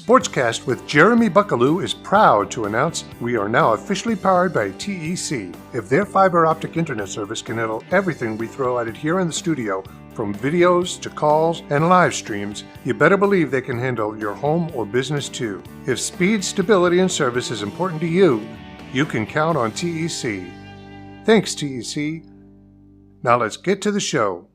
SportsCast with Jeremy Buckelew is proud to announce we are now officially powered by TEC. If their fiber optic internet service can handle everything we throw at it here in the studio, from videos to calls and live streams, you better believe they can handle your home or business too. If speed, stability, and service is important to you, you can count on TEC. Thanks, TEC. Now let's get to the show.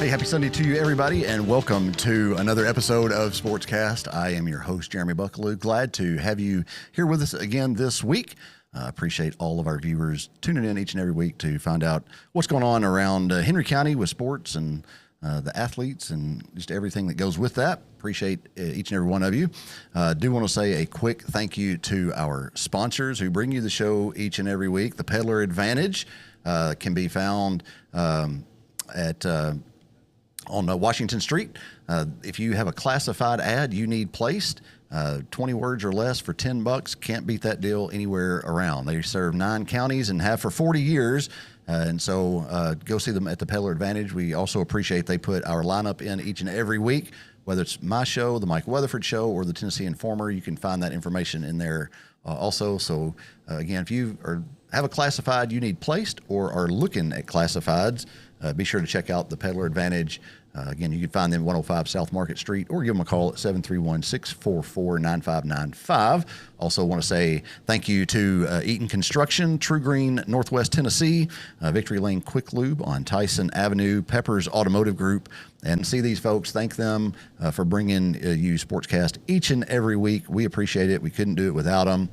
Happy Sunday to you, everybody, and welcome to another episode of SportsCast. I am your host, Jeremy Buckelew. Glad to have you here with us again this week. Appreciate all of our viewers tuning in each and every week to find out what's going on around Henry County with sports and the athletes and just everything that goes with that. Appreciate each and every one of you. Do want to say a quick thank you to our sponsors who bring you the show each and every week. The Peddler Advantage can be found on Washington Street. If you have a classified ad you need placed, 20 words or less for $10, can't beat that deal anywhere around. They serve 9 counties and have for 40 years. And so go see them at the Peddler Advantage. We also appreciate they put our lineup in each and every week, whether it's my show, the Mike Weatherford Show, or the Tennessee Informer. You can find that information in there also. So again, if you have a classified you need placed or are looking at classifieds, be sure to check out the Peddler Advantage. Again, you can find them 105 South Market Street or give them a call at 731-644-9595. Also want to say thank you to Eaton Construction, True Green, Northwest Tennessee, Victory Lane Quick Lube on Tyson Avenue, Peppers Automotive Group, and see these folks. Thank them for bringing you SportsCast each and every week. We appreciate it. We couldn't do it without them.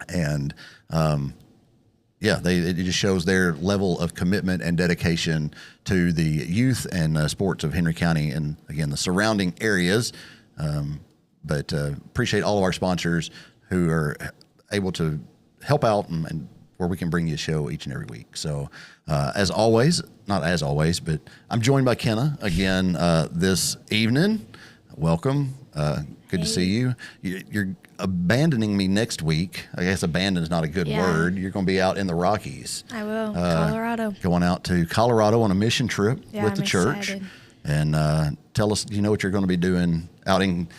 And yeah, it just shows their level of commitment and dedication to the youth and sports of Henry County and, again, the surrounding areas. But appreciate all of our sponsors who are able to help out and where we can bring you a show each and every week. So as always, not as always, but I'm joined by Kenna again this evening. Welcome. Good to see you. You're abandoning me next week. I guess abandon is not a good word. You're going to be out in the Rockies. I will. Colorado. Going out to Colorado on a mission trip with the church. Excited. And tell us, you know what you're going to be doing out in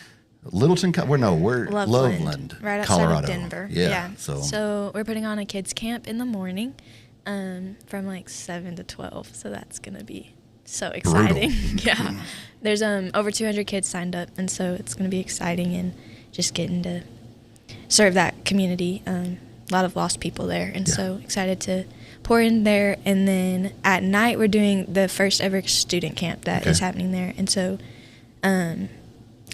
Littleton? Loveland, right outside Colorado. of Denver. Yeah. So we're putting on a kids camp in the morning from like 7 to 12. So that's going to be so exciting. Yeah. There's over 200 kids signed up, and so it's going to be exciting and just getting to serve that community. A lot of lost people there, and so excited to pour in there. And then at night we're doing the first ever student camp that is happening there. And so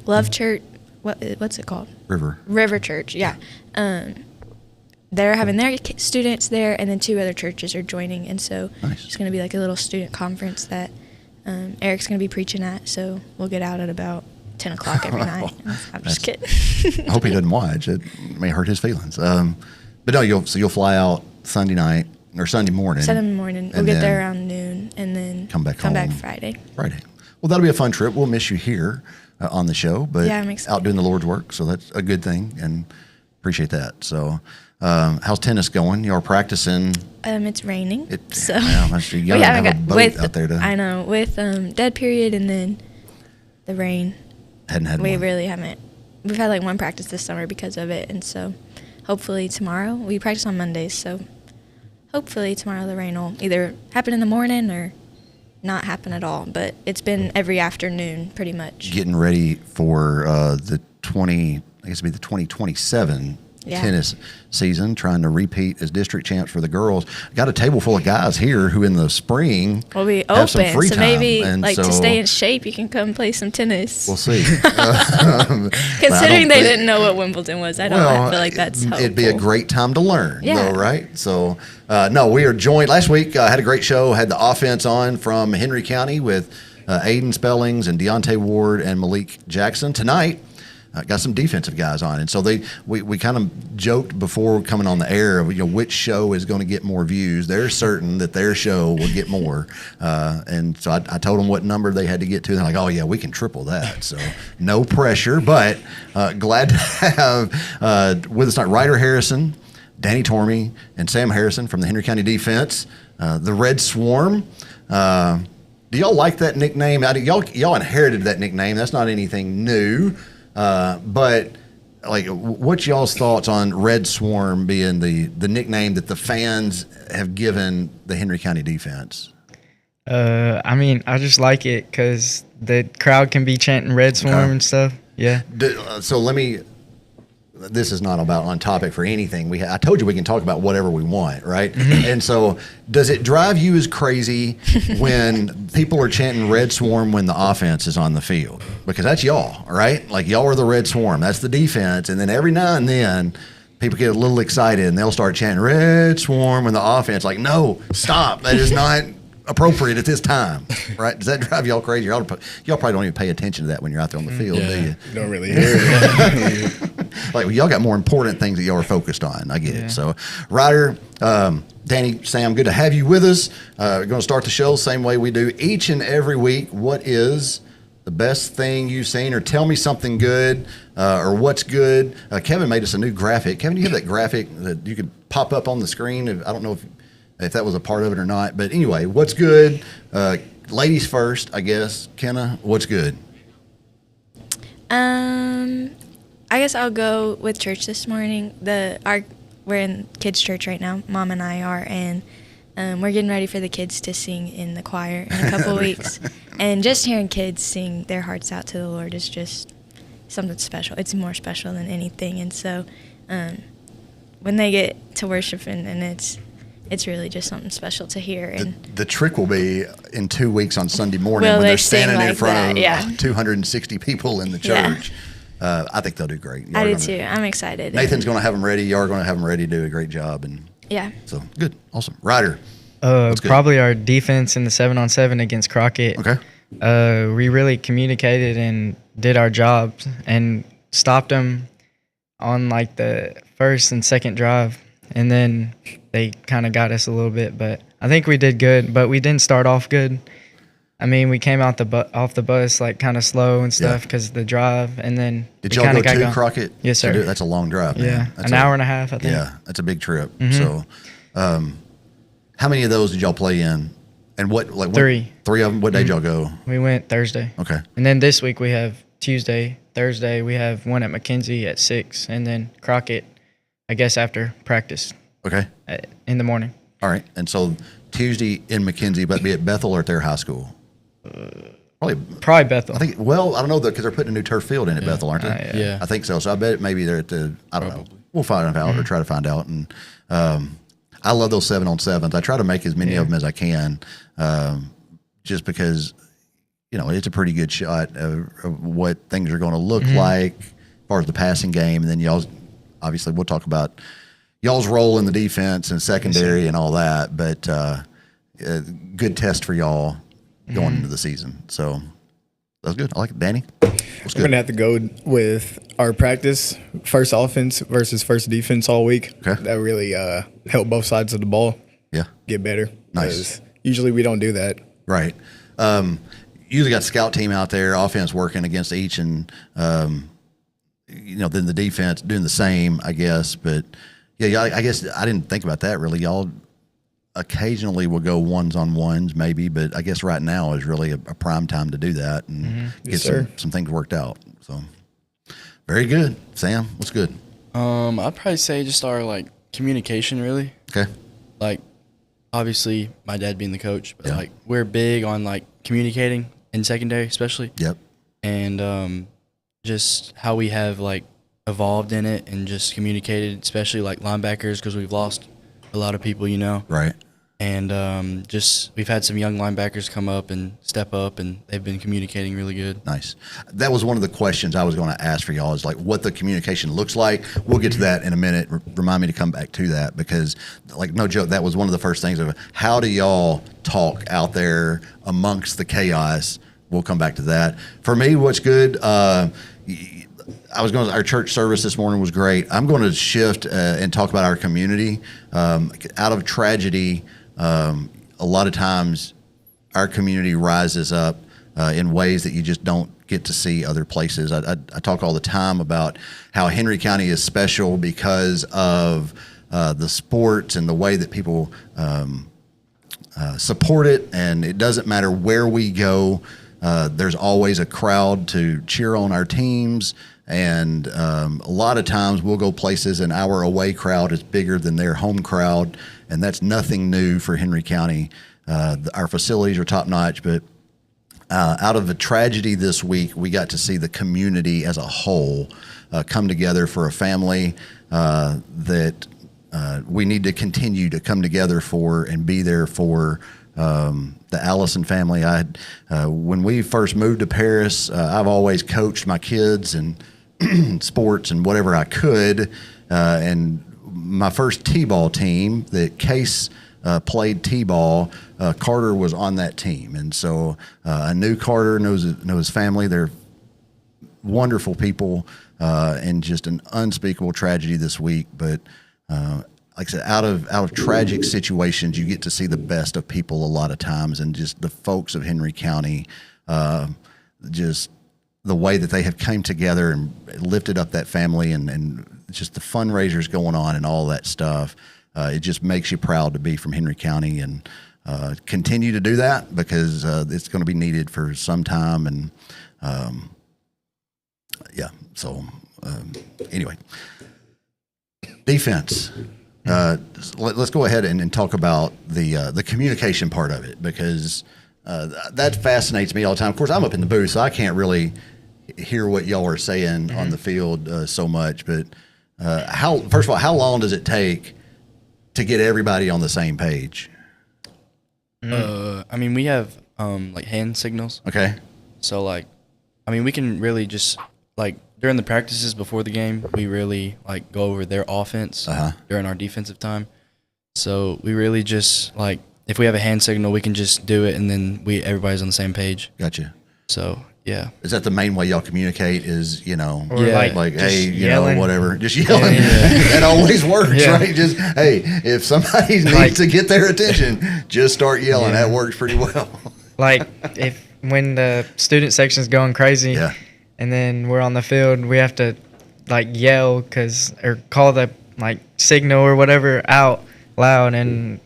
Love Church, what's it called? River Church, yeah. They're having their students there, and then 2 other churches are joining. And so it's going to be like a little student conference that Eric's going to be preaching at, so we'll get out at about 10 o'clock every night. I'm just kidding. I hope he doesn't watch. It may hurt his feelings. But no, you'll fly out Sunday night or Sunday morning. Sunday morning. We'll get there around noon and then come back Friday. Well, that'll be a fun trip. We'll miss you here on the show, but I'm excited. Out doing the Lord's work, so that's a good thing, and appreciate that. So how's tennis going? You're practicing? It's raining. You gotta have a boat out there. I know. With dead period and then the rain. We really haven't. We've had like one practice this summer because of it, and so hopefully tomorrow, we practice on Mondays, so hopefully tomorrow the rain will either happen in the morning or not happen at all. But it's been every afternoon pretty much. Getting ready for the 2027 tennis season, trying to repeat as district champs for the girls. Got a table full of guys here who in the spring will be have open, some free so time. maybe to stay in shape, you can come play some tennis. We'll see. Considering they didn't know what Wimbledon was, I feel like that's helpful. It'd be a great time to learn, though, right? So, no, we are joined. Last week, had a great show, had the offense on from Henry County with Aiden Spellings and Deontay Ward and Malik Jackson. Tonight, got some defensive guys on, and so we kind of joked before coming on the air, which show is going to get more views. They're certain that their show will get more, and so I told them what number they had to get to. They're like, "Oh yeah, we can triple that." So no pressure, but glad to have with us tonight Ryder Harrison, Danny Tormey and Sam Harrison from the Henry County defense, the Red Swarm. Do y'all like that nickname? Y'all inherited that nickname. That's not anything new. But like, what's y'all's thoughts on Red Swarm being the nickname that the fans have given the Henry County defense? I mean, I just like it because the crowd can be chanting Red Swarm and stuff. Yeah. So this is not about on topic for anything. I told you we can talk about whatever we want, right? And so does it drive you as crazy when people are chanting Red Swarm when the offense is on the field? Because that's y'all, right? Like, y'all are the Red Swarm. That's the defense. And then every now and then people get a little excited and they'll start chanting Red Swarm when the offense, like, no, stop. That is not appropriate at this time, right? Does that drive y'all crazy? Y'all probably don't even pay attention to that when you're out there on the field, do you? You don't really hear it. Like, well, y'all got more important things that y'all are focused on. I get it. So, Ryder, Danny, Sam, good to have you with us. We're going to start the show the same way we do each and every week. What is the best thing you've seen, or tell me something good, or what's good? Kevin made us a new graphic. Kevin, do you have that graphic that you could pop up on the screen? I don't know if that was a part of it or not. But anyway, what's good? Ladies first, I guess. Kenna, what's good? I guess I'll go with church this morning. We're in kids' church right now. Mom and I are, and we're getting ready for the kids to sing in the choir in a couple weeks. And just hearing kids sing their hearts out to the Lord is just something special. It's more special than anything. And so when they get to worship, and it's really just something special to hear. And the trick will be in 2 weeks on Sunday morning when they're standing in front of 260 people in the church. I think they'll do great. I do too. I'm excited. Nathan's going to have them ready. Y'all are going to have them ready to do a great job. And so good. Awesome. Ryder. Probably our defense in the 7-on-7 against Crockett. Okay. We really communicated and did our jobs and stopped them on like the first and second drive. And then they kind of got us a little bit, but I think we did good. But we didn't start off good. I mean, we came out off the bus like kind of slow and stuff because of the drive, and then did y'all go to Crockett? Yes, sir. That's a long drive, man. Yeah, that's an hour and a half, I think. Yeah, that's a big trip. So, how many of those did y'all play in? And three of them. What day did y'all go? We went Thursday. Okay. And then this week we have Tuesday, Thursday. We have one at McKenzie at 6, and then Crockett, I guess after practice. Okay. In the morning. All right. And so Tuesday in McKenzie, but be at Bethel or at their high school? Probably Bethel. I think. Well, I don't know because they're putting a new turf field in at Bethel, aren't they? Yeah. I think so. So I bet maybe they're at the. I don't know. We'll find out or try to find out. And I love those 7-on-7s. I try to make as many of them as I can, just because it's a pretty good shot of what things are going to look like as far as the passing game, and then y'all obviously we'll talk about y'all's role in the defense and secondary and all that. But good test for y'all going into the season. So that's good. I like it. Danny? We're going to have to go with our practice, first offense versus first defense all week. Okay. That really helped both sides of the ball get better. Nice. Usually we don't do that. Right. Usually got scout team out there, offense working against each, and then the defense doing the same, I guess. But, I guess I didn't think about that really. Y'all occasionally will go ones-on-ones maybe, but I guess right now is really a prime time to do that and get some things worked out. So very good. Sam, what's good? I'd probably say just our communication really. Okay. Obviously my dad being the coach, but we're big on communicating in secondary especially. Yep. And just how we have evolved in it and just communicated, especially linebackers, because we've lost a lot of people, Right. And just we've had some young linebackers come up and step up, and they've been communicating really good. Nice. That was one of the questions I was going to ask for y'all is what the communication looks like. We'll get to that in a minute. Remind me to come back to that because, no joke, that was one of the first things of how do y'all talk out there amongst the chaos. We'll come back to that. For me, what's good, our church service this morning was great. I'm going to shift and talk about our community. Out of tragedy, a lot of times our community rises up in ways that you just don't get to see other places. I talk all the time about how Henry County is special because of the sports and the way that people support it. And it doesn't matter where we go. There's always a crowd to cheer on our teams. And a lot of times we'll go places and our away crowd is bigger than their home crowd. And that's nothing new for Henry County. Our facilities are top notch, but out of the tragedy this week, we got to see the community as a whole come together for a family that we need to continue to come together for and be there for. The Allison family. When we first moved to Paris, I've always coached my kids in sports and whatever I could. And my first T-ball team that Case played T-ball, Carter was on that team. And so I knew Carter, know his family. They're wonderful people, and just an unspeakable tragedy this week. But like I said, out of tragic situations, you get to see the best of people a lot of times, and just the folks of Henry County, just the way that they have came together and lifted up that family, and just the fundraisers going on and all that stuff. It just makes you proud to be from Henry County, and continue to do that because it's going to be needed for some time. And so anyway, defense. Let's go ahead and talk about the communication part of it, because that fascinates me all the time. Of course, I'm up in the booth, so I can't really hear what y'all are saying on the field so much. But first of all, how long does it take to get everybody on the same page? I mean, we have like hand signals. Okay. So like, I mean, we can really just like during the practices before the game, we really like go over their offense during our defensive time. So we really just like, if we have a hand signal, we can just do it, and then everybody's on the same page. Gotcha. So yeah. Is that the main way y'all communicate? Is Or like hey, yelling. whatever, just yelling. Yeah. That always works, Yeah. right? Just hey, if somebody needs to get their attention, just start yelling. Yeah. That works pretty well. Like when the student section's going crazy, Yeah. and then we're on the field, we have to like yell or call the like signal or whatever out loud and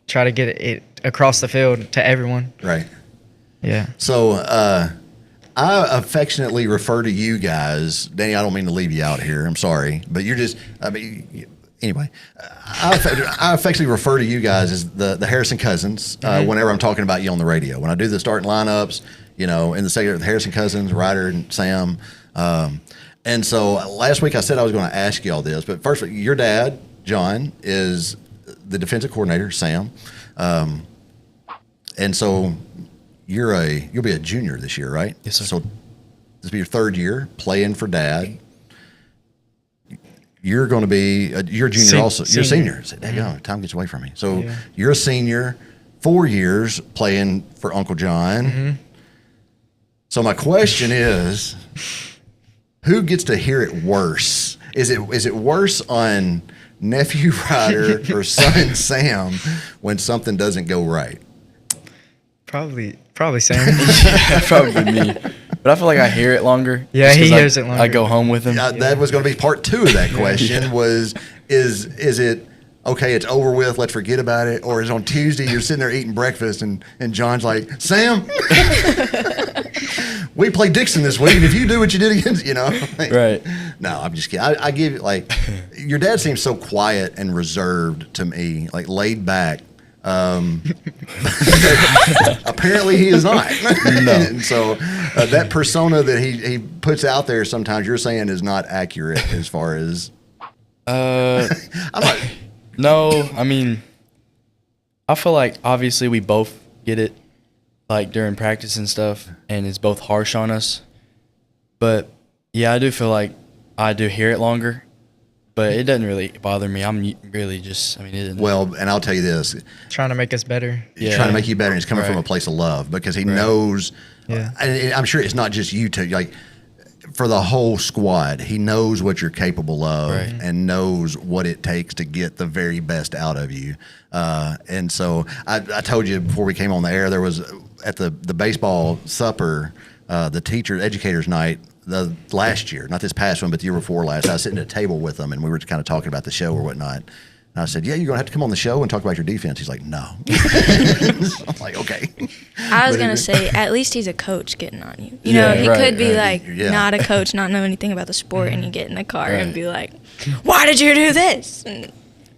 try to get it across the field to everyone. Right. Yeah. So I affectionately refer to you guys, Danny. I don't mean to leave you out here. I'm sorry, but you're just. I mean, anyway, I affectionately refer to you guys as the Harrison cousins. Whenever I'm talking about you on the radio, when I do the starting lineups, in the second, the Harrison cousins, Ryder and Sam. And so last week I said I was going to ask you all this, but first, your dad, John, is the defensive coordinator, Sam. And so you'll be a junior this year, right? Yes, sir. So this will be your third year playing for Dad. You're going to be you're a junior also. You're a senior. Time gets away from me. So you're a senior, 4 years playing for Uncle John. Mm-hmm. So my question is, who gets to hear it worse? Is it worse on nephew Ryder or son Sam when something doesn't go right? Probably Sam. Yeah, probably me. But I feel like I hear it longer. Yeah, he hears it longer. I go home with him. That was going to be part two of that question. Was is it okay? It's over with. Let's forget about it. Or is on Tuesday you're sitting there eating breakfast and John's like, Sam, we play Dixon this week. And if you do what you did against, Right. No, I'm just kidding. I give it your dad seems so quiet and reserved to me, like laid back. Apparently he is not. No. And so that persona that he puts out there sometimes you're saying is not accurate as far as I'm not. No, I mean, I feel like obviously we both get it like during practice and stuff, and it's both harsh on us. But yeah, I do feel like I do hear it longer. But it doesn't really bother me. I'm really just, it didn't. Well, and I'll tell you this. Trying to make us better. He's trying to make you better, and it's coming from a place of love because he knows. Yeah. And I'm sure it's not just you two. Like, for the whole squad, he knows what you're capable of and knows what it takes to get the very best out of you. And so I told you before we came on the air, there was at the baseball supper, the educators night, the last year, not this past one, but the year before last, I was sitting at a table with them, and we were kind of talking about the show or whatnot. And I said, yeah, you're going to have to come on the show and talk about your defense. He's like, no. So I'm like, okay. I was going to say, at least he's a coach getting on you. You know, he could be not a coach, not know anything about the sport, and you get in the car and be like, why did you do this? And,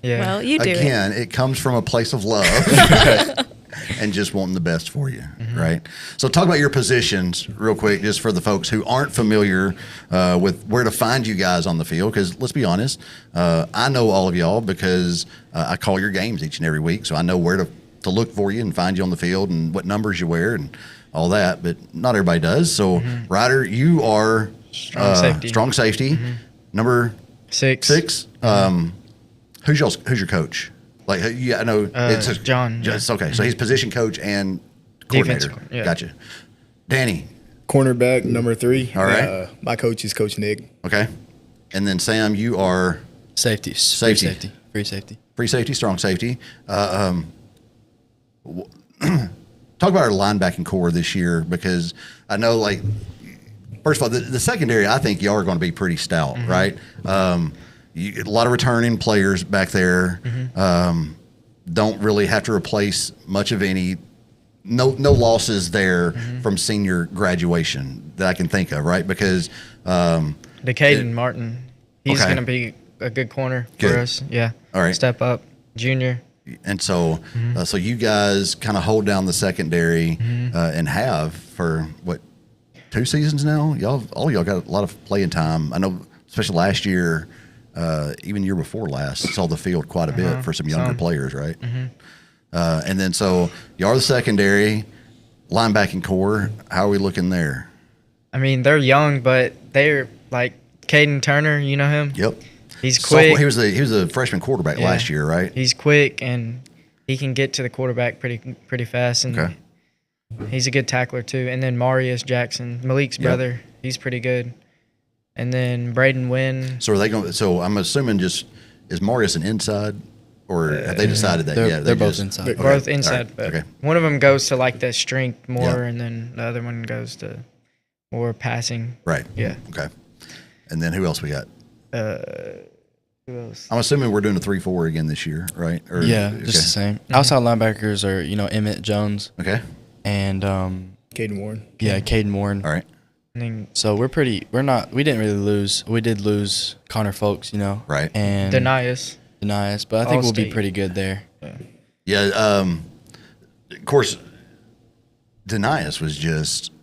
well, you do Again, it comes from a place of love and just wanting the best for you, right? So talk about your positions real quick, just for the folks who aren't familiar with where to find you guys on the field, because let's be honest, I know all of y'all because I call your games each and every week, so I know where to look for you and find you on the field and what numbers you wear and all that, but not everybody does. So, Ryder, you are strong safety, number 6. Who's your coach? Like, yeah, I know it's John. It's okay. So he's position coach and coordinator. Gotcha. Danny, cornerback number 3. All right. My coach is Coach Nick. Okay. And then Sam, you are Safety. Free safety, strong safety. Talk about our linebacking core this year, because I know, like, first of all, the secondary, I think y'all are going to be pretty stout, right? A lot of returning players back there. Don't really have to replace much of any. No losses there from senior graduation that I can think of, right? Because Caden Martin, he's going to be a good corner for us. Yeah. All right. Step up, junior. And so, so you guys kind of hold down the secondary and have for what, 2 seasons now? All of y'all got a lot of playing time. I know, especially last year. Even year before last, saw the field quite a bit for some younger players, right? And then so you are the secondary linebacking core. How are we looking there? I mean, they're young, but they're like Caden Turner. You know him? Yep. He's quick. He was a freshman quarterback last year, right? He's quick and he can get to the quarterback pretty fast, and he's a good tackler too. And then Marius Jackson, Malik's brother, he's pretty good. And then Braden Wynn. So are they going? So I'm assuming is Marius an inside, or have they decided that? They're both inside. They're both inside, but one of them goes to like the strength more, and then the other one goes to more passing. Right. Yeah. Okay. And then who else we got? Who else? I'm assuming we're doing a 3-4 again this year, right? Or, just the same. Outside linebackers are Emmett Jones. Okay. And Caden Warren. Yeah, Caden Warren. All right. So we didn't really lose. We did lose Connor Folks, Right. And Deny us, but I think we'll be pretty good there. Yeah. Of course, Denias was just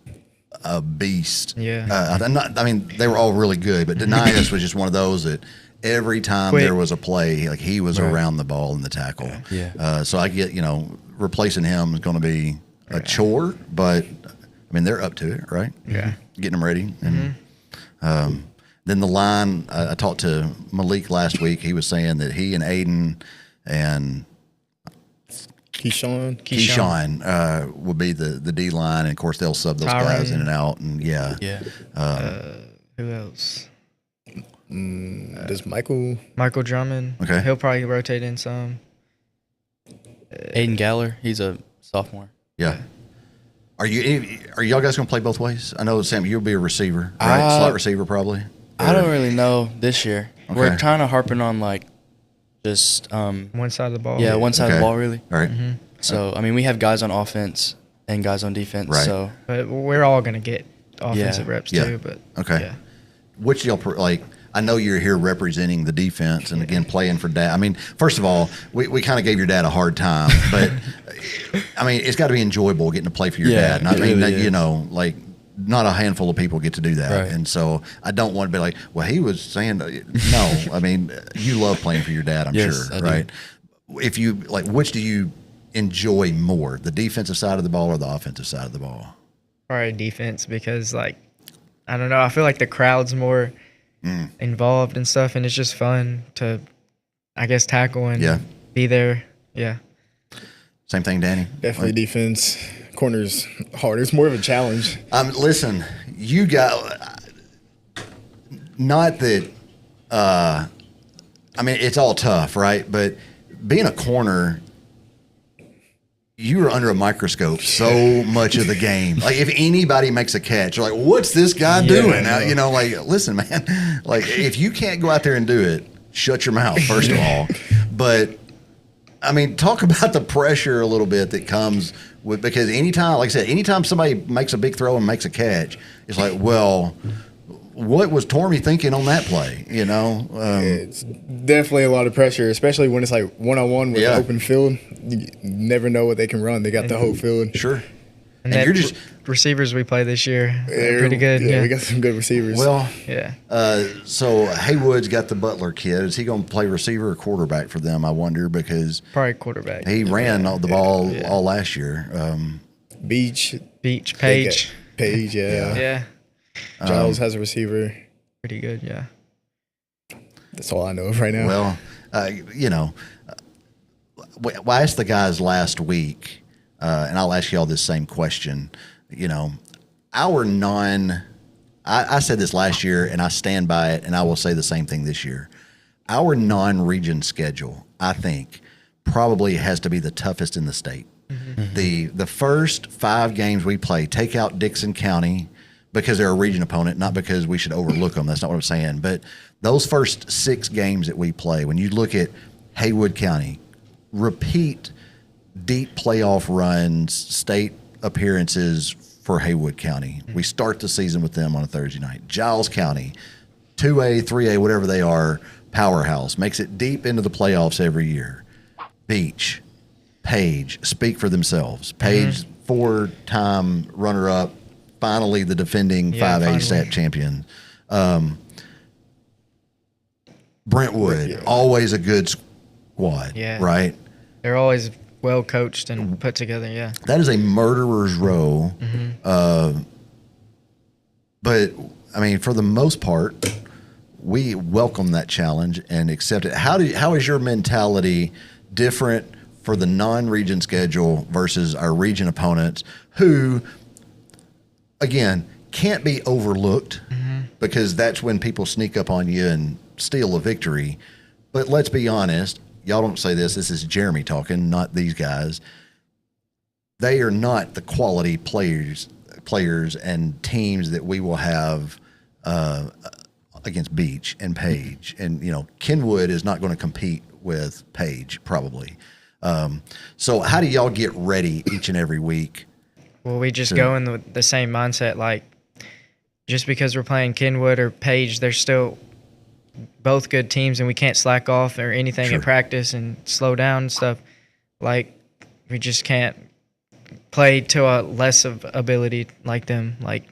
a beast. Yeah. I mean, they were all really good, but Denias was just one of those that every time there was a play, like he was around the ball in the tackle. Yeah. So I get, replacing him is going to be a chore, but I mean, they're up to it, right? Yeah. Getting them ready. And then the line, I talked to Malik last week. He was saying that he and Aiden and Keyshawn will be the D line, and of course they'll sub those guys in and out. And who else? Does Michael Drummond? Okay, he'll probably rotate in some. Aiden Galler, he's a sophomore. Yeah. Are y'all guys gonna play both ways? I know, Sam, you'll be a receiver, right? Slot receiver, probably. I don't really know this year. Okay. We're kind of harping on like just one side of the ball. Yeah, one side of the ball, really. All right. So I mean, we have guys on offense and guys on defense. Right. So, but we're all gonna get offensive reps too. But which y'all like? I know you're here representing the defense and, again, playing for Dad. I mean, first of all, we kind of gave your dad a hard time, but, I mean, it's got to be enjoyable getting to play for your dad. And I mean, really like, not a handful of people get to do that. Right. And so I don't want to be like, well, he was saying, no. I mean, you love playing for your dad, I'm sure, right? If you, like, which do you enjoy more, the defensive side of the ball or the offensive side of the ball? Probably defense, because, like, I don't know, I feel like the crowd's more involved and stuff, and it's just fun to, I guess, tackle and be there. Yeah. Same thing, Danny? Definitely defense. Corner's hard. It's more of a challenge. Listen, you got not that I mean, it's all tough, right? But being a corner, you are under a microscope so much of the game. Like, if anybody makes a catch, you're like, what's this guy doing? Now, like, listen, man, like, if you can't go out there and do it, shut your mouth, first of all. But I mean, talk about the pressure a little bit that comes with, because anytime, like I said, anytime somebody makes a big throw and makes a catch, it's like, well, what was Tormey thinking on that play? You know, It's definitely a lot of pressure, especially when it's like one-on-one with the open field. You never know what they can run. They got the whole field. Sure. And you're just receivers we play this year are pretty good. Yeah, we got some good receivers. well. Yeah. So Haywood's got the Butler kid. Is he going to play receiver or quarterback for them? I wonder, because Probably quarterback. he ran the ball all last year. Beach, Page. Page, yeah. Yeah. Giles has a receiver. Pretty good, yeah. That's all I know of right now. Well, you know, I asked the guys last week, and I'll ask you all this same question. You know, I said this last year, and I stand by it, and I will say the same thing this year. Our non-region schedule, I think, probably has to be the toughest in the state. Mm-hmm. The first 5 games we play, take out Dixon County because they're a region opponent, not because we should overlook them. That's not what I'm saying. But those first 6 games that we play, when you look at Haywood County, repeat deep playoff runs, state appearances for Haywood County. We start the season with them on a Thursday night. Giles County, 2A, 3A, whatever they are, powerhouse, makes it deep into the playoffs every year. Beach, Page, speak for themselves. Page, 4-time runner-up, finally the defending 5A stat champion. Brentwood, always a good squad, right? They're always well coached and put together, yeah. That is a murderer's row. But, I mean, for the most part, we welcome that challenge and accept it. How is your mentality different for the non-region schedule versus our region opponents who, again, can't be overlooked because that's when people sneak up on you and steal a victory. But let's be honest, y'all don't say this. This is Jeremy talking, not these guys. They are not the quality players and teams that we will have against Beach and Page. And, you know, Kenwood is not going to compete with Page probably. So how do y'all get ready each and every week? Well, we just go in the same mindset. Like, just because we're playing Kenwood or Page, they're still both good teams, and we can't slack off or anything in practice and slow down and stuff. Like, we just can't play to a less of ability like them. Like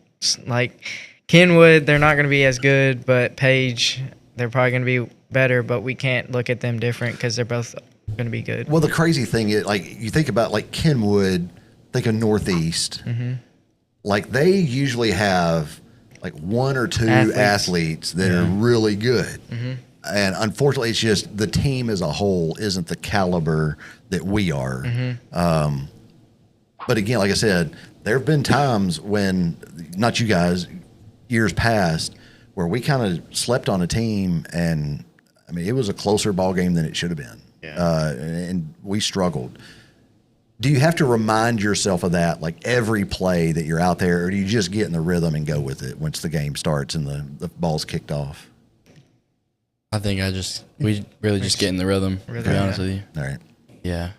Kenwood, they're not going to be as good, but Page, they're probably going to be better, but we can't look at them different because they're both going to be good. Well, the crazy thing is, like, you think about, like, Kenwood, think of Northeast. Like, they usually have, like, 1 or 2 athletes that are really good. And unfortunately, it's just the team as a whole isn't the caliber that we are. But again, like I said, there have been times when, not you guys, years past, where we kind of slept on a team, and I mean, it was a closer ball game than it should have been. And we struggled. Do you have to remind yourself of that, like every play that you're out there, or do you just get in the rhythm and go with it once the game starts and the ball's kicked off? I think we really just get in the rhythm, to be honest with you. All right. Yeah.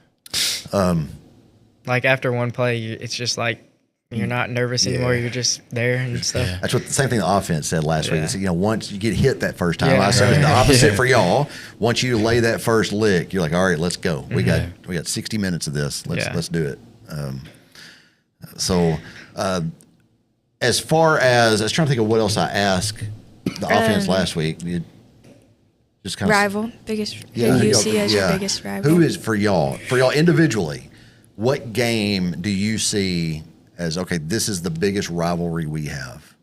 Like, after one play, it's just like you're not nervous anymore. You're just there and stuff. That's what the same thing the offense said last week. They said, you know, once you get hit that first time, I said the opposite for y'all. Once you lay that first lick, you're like, all right, let's go. We got 60 minutes of this. Let's do it. As far as I was trying to think of what else I asked the offense last week. You just kind of rival, biggest. Who you see as your biggest rival? Who is for y'all individually? What game do you see as, okay, this is the biggest rivalry we have?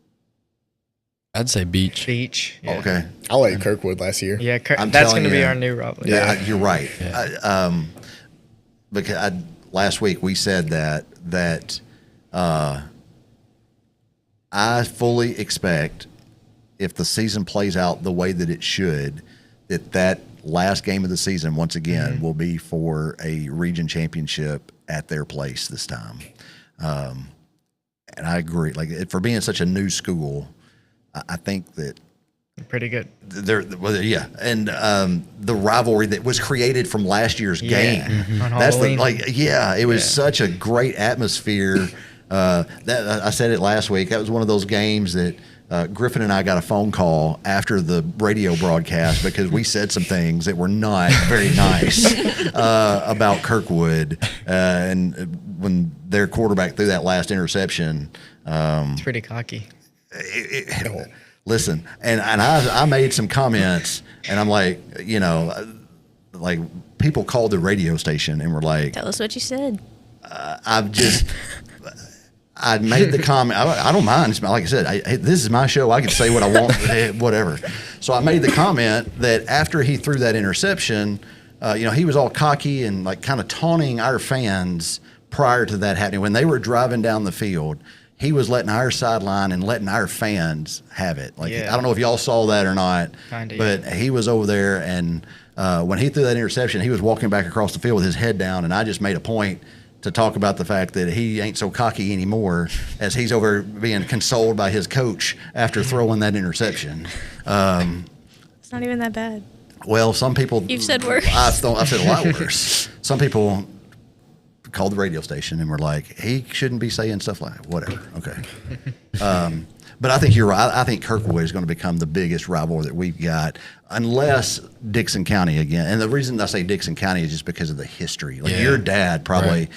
I'd say Beach. Yeah. Okay. I like Kirkwood last year. Yeah, that's going to be our new rivalry. Yeah, you're right. Because last week we said that I fully expect, if the season plays out the way that it should, that last game of the season, once again, will be for a region championship at their place this time. And I agree. Like, for being such a new school, I think that Pretty good. Yeah, and the rivalry that was created from last year's game. On That's Halloween. it was such a great atmosphere. That I said it last week. That was one of those games that Griffin and I got a phone call after the radio broadcast because we said some things that were not very nice about Kirkwood, and when their quarterback threw that last interception. It's pretty cocky. Listen, and I made some comments, and I'm like, like people called the radio station and were like, Tell us what you said. I made the comment. I don't mind. It's like I said, this is my show. I can say what I want, whatever. So I made the comment that after he threw that interception, he was all cocky and like kind of taunting our fans prior to that happening. When they were driving down the field, he was letting our sideline and letting our fans have it. Like, I don't know if y'all saw that or not, but he was over there, and when he threw that interception, he was walking back across the field with his head down, and I just made a point to talk about the fact that he ain't so cocky anymore as he's over being consoled by his coach after throwing that interception. It's not even that bad. Well, some people... You've said worse. I've said a lot worse. Some people called the radio station and were like, he shouldn't be saying stuff like that. Whatever. Okay. But I think you're right. I think Kirkwood is going to become the biggest rival that we've got, unless Dickson County again. And the reason I say Dickson County is just because of the history. Like your dad probably,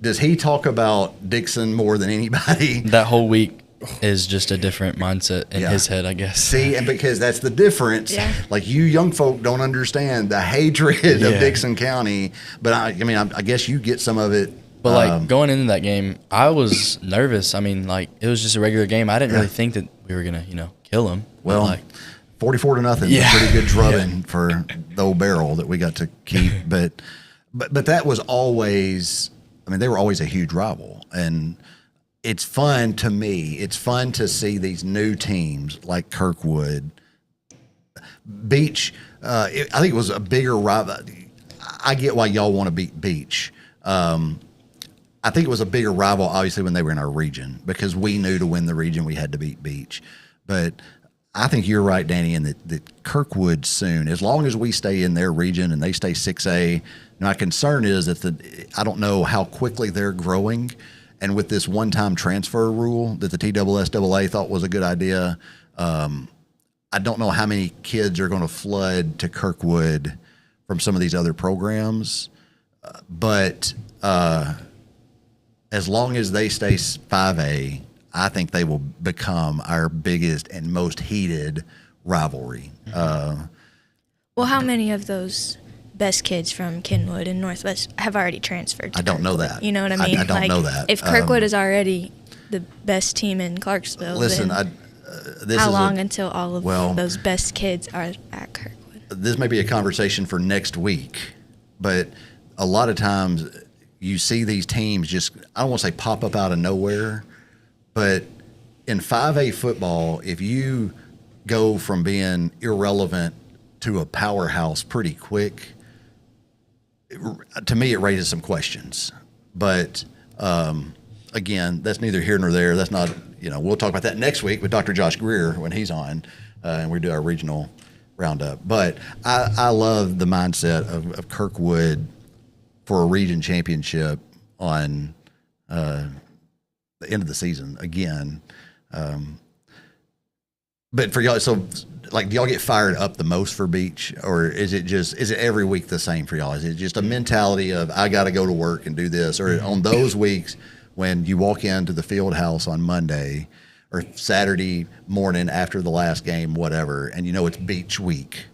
does he talk about Dickson more than anybody? That whole week is just a different mindset in his head, I guess. See, and because that's the difference. Yeah. Like, you young folk don't understand the hatred of Dickson County. But I guess you get some of it. But like going into that game, I was nervous. I mean, like, it was just a regular game. I didn't really think that we were gonna, kill them. Well, 44-0 is a pretty good drubbing for the old barrel that we got to keep. But that was always. I mean, they were always a huge rival, and it's fun to me. It's fun to see these new teams like Kirkwood, Beach. I think it was a bigger rival. I get why y'all want to beat Beach. I think it was a bigger rival, obviously, when they were in our region, because we knew to win the region we had to beat Beach. But I think you're right, Danny, in that Kirkwood soon, as long as we stay in their region and they stay 6A, my concern is that I don't know how quickly they're growing. And with this one-time transfer rule that the TSSAA thought was a good idea, I don't know how many kids are going to flood to Kirkwood from some of these other programs. But as long as they stay 5A, I think they will become our biggest and most heated rivalry. Well, how many of those best kids from Kenwood and Northwest have already transferred to I don't know Kirkwood? that. You know what I mean? I don't know that. If Kirkwood is already the best team in Clarksville, listen, then how long until all of those best kids are at Kirkwood? This may be a conversation for next week, but a lot of times you see these teams just, I don't want to say pop up out of nowhere, but in 5A football, if you go from being irrelevant to a powerhouse pretty quick, to me it raises some questions. But again, that's neither here nor there. That's not, we'll talk about that next week with Dr. Josh Greer when he's on, and we do our regional roundup. But I love the mindset of Kirkwood for a region championship on the end of the season again. But for y'all, so like, do y'all get fired up the most for Beach, or is it every week the same for y'all? Is it just a mentality of, I got to go to work and do this? Or on those weeks when you walk into the field house on Monday or Saturday morning after the last game, whatever, and it's Beach week,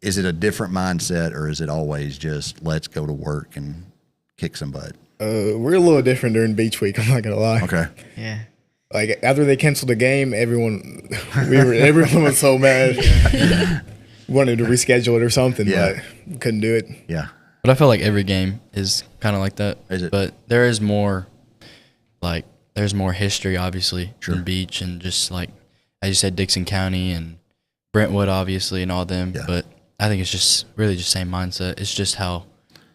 is it a different mindset, or is it always just, let's go to work and kick some butt? We're a little different during Beach week, I'm not going to lie. Okay. Yeah. Like, after they canceled the game, everyone was so mad. Wanted to reschedule it or something, but couldn't do it. Yeah. But I feel like every game is kind of like that. Is it? But there is more, there's more history, obviously, in Beach, and just like, as you said, Dickson County and Brentwood, obviously, and all them. Yeah. But I think it's just really just same mindset. It's just how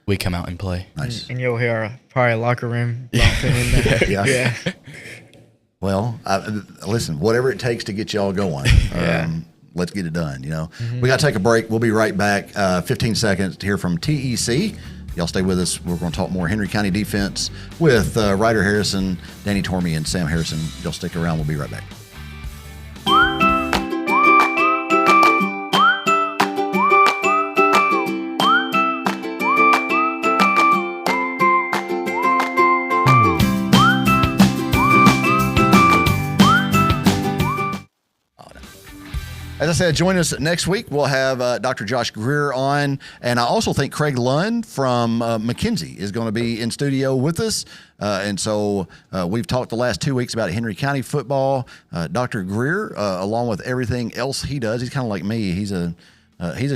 we come out and play. Nice. And you'll hear probably a locker room bumping in there. Yeah. Well, listen, whatever it takes to get y'all going. Let's get it done. We got to take a break. We'll be right back. 15 seconds to hear from TEC. Y'all stay with us. We're going to talk more Henry County defense with Ryder Harrison, Danny Tormey, and Sam Harrison. Y'all stick around. We'll be right back. As I said, join us next week. We'll have Dr. Josh Greer on, and I also think Craig Lund from McKenzie is going to be in studio with us. And so we've talked the last 2 weeks about Henry County football. Dr. Greer, along with everything else he does, he's kind of like me. He's a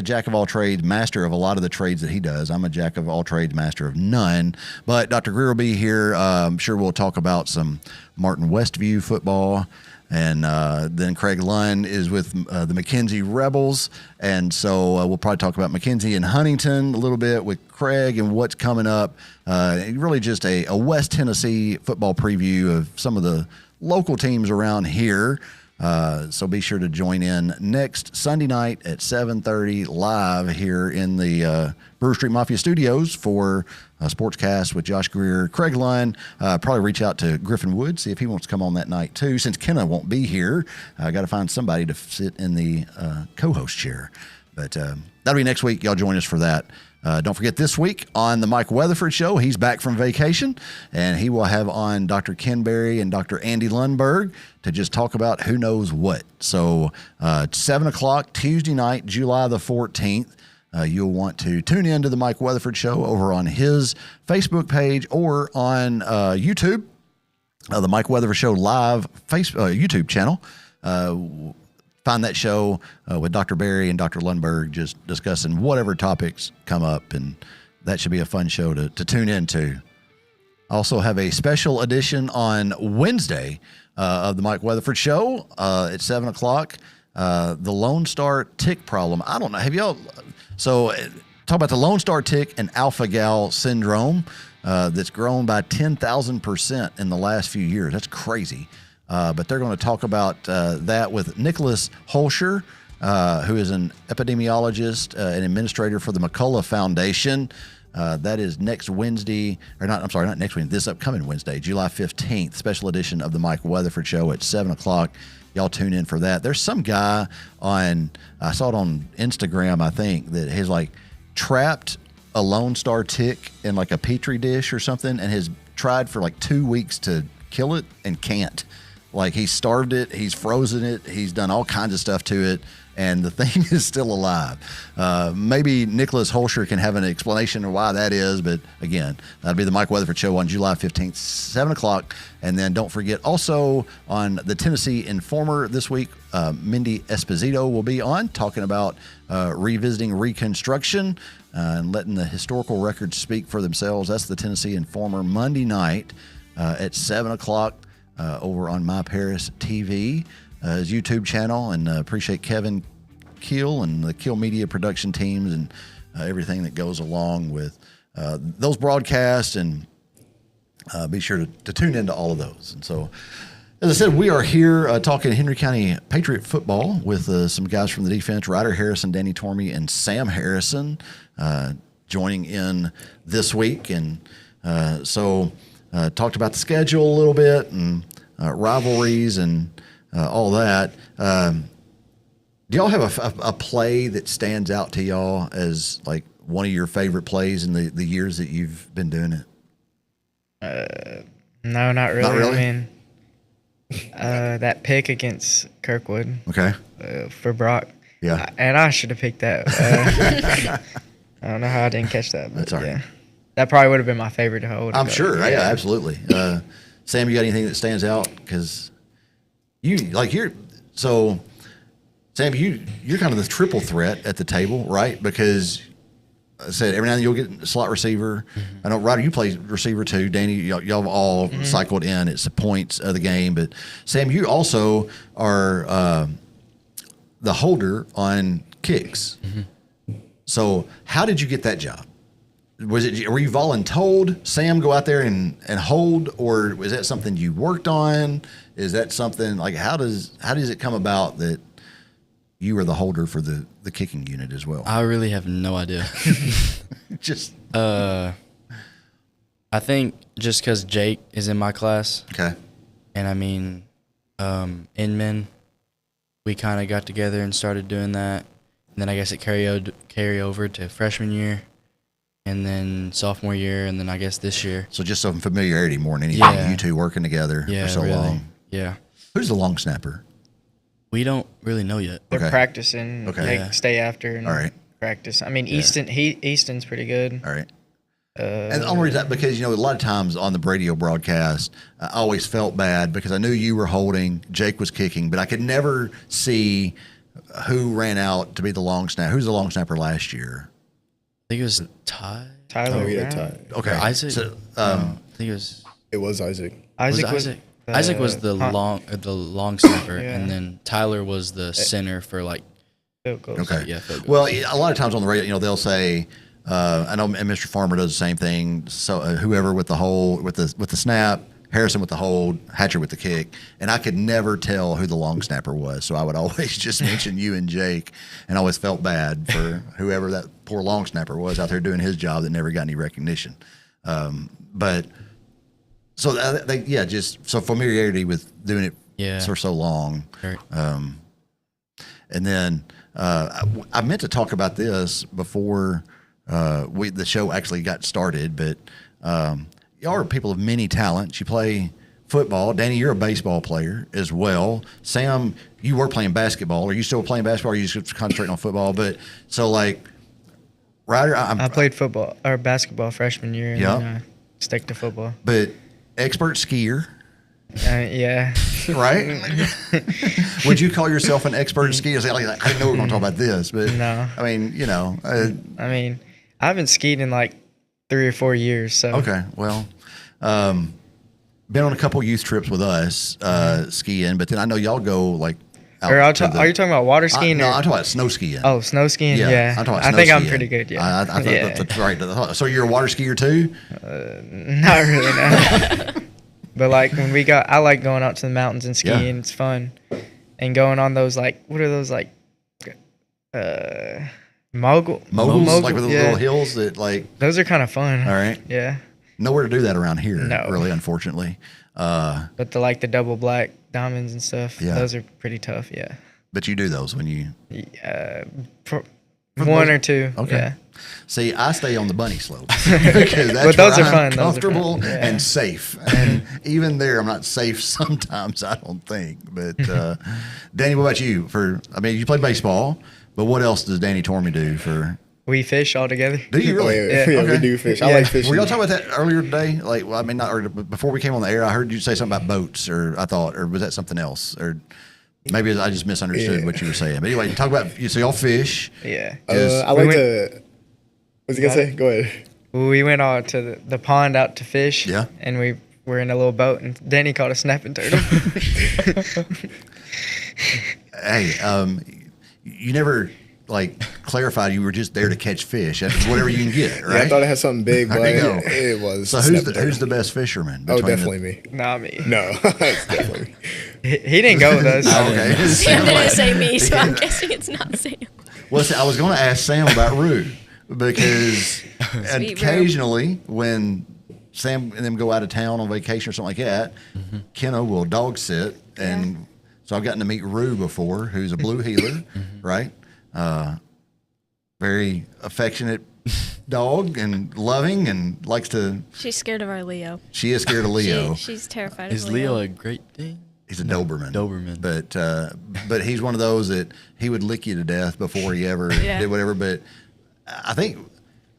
jack of all trades, master of a lot of the trades that he does. I'm a jack of all trades, master of none. But Dr. Greer will be here. I'm sure we'll talk about some Martin Westview football. And then Craig Lund is with the McKenzie Rebels. And so we'll probably talk about McKenzie and Huntington a little bit with Craig and what's coming up. Really just a West Tennessee football preview of some of the local teams around here. So be sure to join in next Sunday night at 7:30 live here in the Brewer Street Mafia Studios for SportsCast with Josh Greer, Craig Lund. Probably reach out to Griffin Wood, see if he wants to come on that night too. Since Kenna won't be here, I got to find somebody to sit in the co-host chair. But that'll be next week. Y'all join us for that. Don't forget this week on the Mike Weatherford Show, he's back from vacation, and he will have on Dr. Ken Berry and Dr. Andy Lundberg to just talk about who knows what. So 7 o'clock Tuesday night, July the 14th, you'll want to tune in to the Mike Weatherford Show over on his Facebook page or on YouTube, the Mike Weatherford Show live YouTube channel. Find that show with Dr. Berry and Dr. Lundberg just discussing whatever topics come up, and that should be a fun show to tune into. I also have a special edition on Wednesday of the Mike Weatherford Show at 7 o'clock. The Lone Star tick problem. I don't know. Have y'all... So talk about the Lone Star tick and alpha-gal syndrome that's grown by 10,000% in the last few years. That's crazy. But they're going to talk about that with Nicholas Holscher, who is an epidemiologist and administrator for the McCullough Foundation. That is next Wednesday, not next Wednesday, this upcoming Wednesday, July 15th, special edition of the Mike Weatherford Show at 7 o'clock. Y'all tune in for that. There's some guy I saw it on Instagram, I think, that has like trapped a Lone Star tick in like a Petri dish or something and has tried for like 2 weeks to kill it and can't. Like he's starved it, he's frozen it, he's done all kinds of stuff to it, and the thing is still alive. Maybe Nicholas Holscher can have an explanation of why that is, but again, that'll be the Mike Weatherford Show on July 15th, 7 o'clock. And then don't forget, also on the Tennessee Informer this week, Mindy Esposito will be on talking about revisiting Reconstruction and letting the historical records speak for themselves. That's the Tennessee Informer Monday night at 7 o'clock. Over on My Paris TV, his YouTube channel, and appreciate Kevin Keel and the Keel Media production teams and everything that goes along with those broadcasts, and be sure to tune into all of those. And so, as I said, we are here talking Henry County Patriot football with some guys from the defense, Ryder Harrison, Danny Tormey, and Sam Harrison joining in this week. And so talked about the schedule a little bit and rivalries and all that. Do y'all have a play that stands out to y'all as like one of your favorite plays in the years that you've been doing it? No, not really. Not really? I mean, that pick against Kirkwood. Okay. For Brock. Yeah. And I should have picked that. I don't know how I didn't catch that. But That's all right. Yeah. That probably would have been my favorite. I'm sure. Yeah, absolutely. Sam, you got anything that stands out? Because Sam, you're kind of the triple threat at the table, right? Because I said every now and then you'll get a slot receiver. Mm-hmm. I know, Ryder, you play receiver too. Danny, y'all have all cycled in at some points of the game. But Sam, you also are the holder on kicks. Mm-hmm. So how did you get that job? were you voluntold Sam go out there and hold, or was that something you worked on? Is that something like how does it come about that you were the holder for the kicking unit as well? I really have no idea. Just I think just because Jake is in my class. Okay. And I mean, in men, we kind of got together and started doing that. And then I guess it carry over to freshman year, and then sophomore year, and then I guess this year. So just some familiarity more than anything. Yeah. You two working together for so really. long. Yeah. Who's the long snapper? We don't really know yet. They're Okay. practicing. Okay. They Yeah. stay after and All right. practice. I mean, Easton's pretty good. All right. And the only reason because a lot of times on the radio broadcast, I always felt bad because I knew you were holding, Jake was kicking, but I could never see who ran out to be the long snapper. Who's the long snapper last year? I think it was Ty. Tyler. Oh, yeah, Brown. Ty. Okay, Or Isaac. So, I think it was. It was Isaac. Isaac was was Isaac. Isaac was the huh, long snapper, Yeah. and then Tyler was the center for like. field goals. okay. Yeah, field goals. Well, a lot of times on the radio, they'll say, I know, and Mr. Farmer does the same thing. So whoever with the hold, with the snap, Harrison with the hold, Hatcher with the kick, and I could never tell who the long snapper was. So I would always just mention you and Jake, and I always felt bad for whoever that poor long snapper was out there doing his job that never got any recognition. But so just so familiarity with doing it for so long. Right. And then I meant to talk about this before the show actually got started, but y'all are people of many talents. You play football. Danny, you're a baseball player as well. Sam, you were playing basketball. Are you still playing basketball, or are you just concentrating on football? But so like, Ryder, I played football or basketball freshman year, and Yep. then I stuck to football. but expert skier, Yeah. right? Would you call yourself an expert skier? I didn't know we were going to talk about this, but No. I mean, I mean, I haven't skied in like 3 or 4 years. So okay, well, been on a couple youth trips with us skiing, but then I know y'all go like. out Or to the- are you talking about water skiing? No, or? I'm talking about snow skiing. Oh, snow skiing. Yeah. I'm talking about I snow think I'm skiing. pretty good. Yeah. I thought Yeah. that's right. So you're a water skier too? Not really. No. But like when I like going out to the mountains and skiing. Yeah. It's fun, and going on those what are those moguls? Like with the yeah. little hills that like. Those are kind of fun. All right. Yeah. Nowhere to do that around here. No. Really, unfortunately. But the double black diamonds and stuff. Yeah. Those are pretty tough. Yeah. But you do those when you. One or two. Okay. Yeah. See, I stay on the bunny slope because that's But those where are I'm fun. Those are fun. comfortable Yeah. and safe. And even there, I'm not safe sometimes. I don't think. But Danny, what about you? You play baseball, but what else does Danny Tormey do for? We fish all together. Do you really? Oh, yeah, Okay. we do fish. I Yeah. like fishing. Were y'all talking about that earlier today? Like, well, I mean, before we came on the air, I heard you say something about boats, or was that something else, or maybe I just misunderstood what you were saying. But anyway, talk about so y'all fish. Yeah. I like to. What's he gonna say? Go ahead. We went out to the pond out to fish. Yeah. And we were in a little boat, and Danny caught a snapping turtle. Hey, you never clarified you were just there to catch fish. That's whatever you can get, right? Yeah, I thought it had something big, but There you go. it was. So who's the best fisherman? Oh, between definitely me. Not me. No, it's definitely me. He didn't go with us. Okay. Sam didn't say me, so I'm guessing it's not Sam. Well, see, I was going to ask Sam about Rue because Sweet occasionally when Sam and them go out of town on vacation or something like that, Kenna will dog sit, and so I've gotten to meet Rue before, who's a blue heeler, right? Very affectionate dog and loving and likes to. She's scared of our Leo. She is scared of Leo. She's terrified Is of Leo a Great Dane? He's a Doberman. Doberman. But he's one of those that he would lick you to death before he ever did whatever. But I think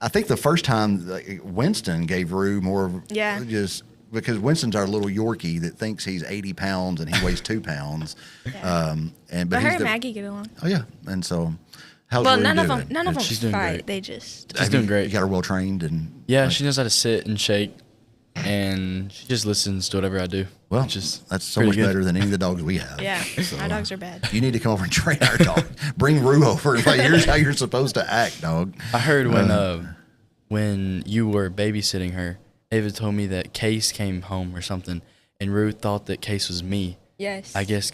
the first time Winston gave Rue more of just because Winston's our little Yorkie that thinks he's 80 pounds and he weighs 2 pounds. Yeah. But her and Maggie get along. Oh yeah, and so how's Well, Rue none doing? of them She's doing fight. great. They just. She's doing great. You got her well trained and Yeah, she knows how to sit and shake, and she just listens to whatever I do. well, just that's so pretty much good. better than any of the dogs we have. Yeah, So, our dogs are bad. You need to come over and train our dog. Bring Rue over. Here's how you're supposed to act, dog. I heard when when you were babysitting her, Ava told me that Case came home or something, and Ruth thought that Case was me. Yes. I guess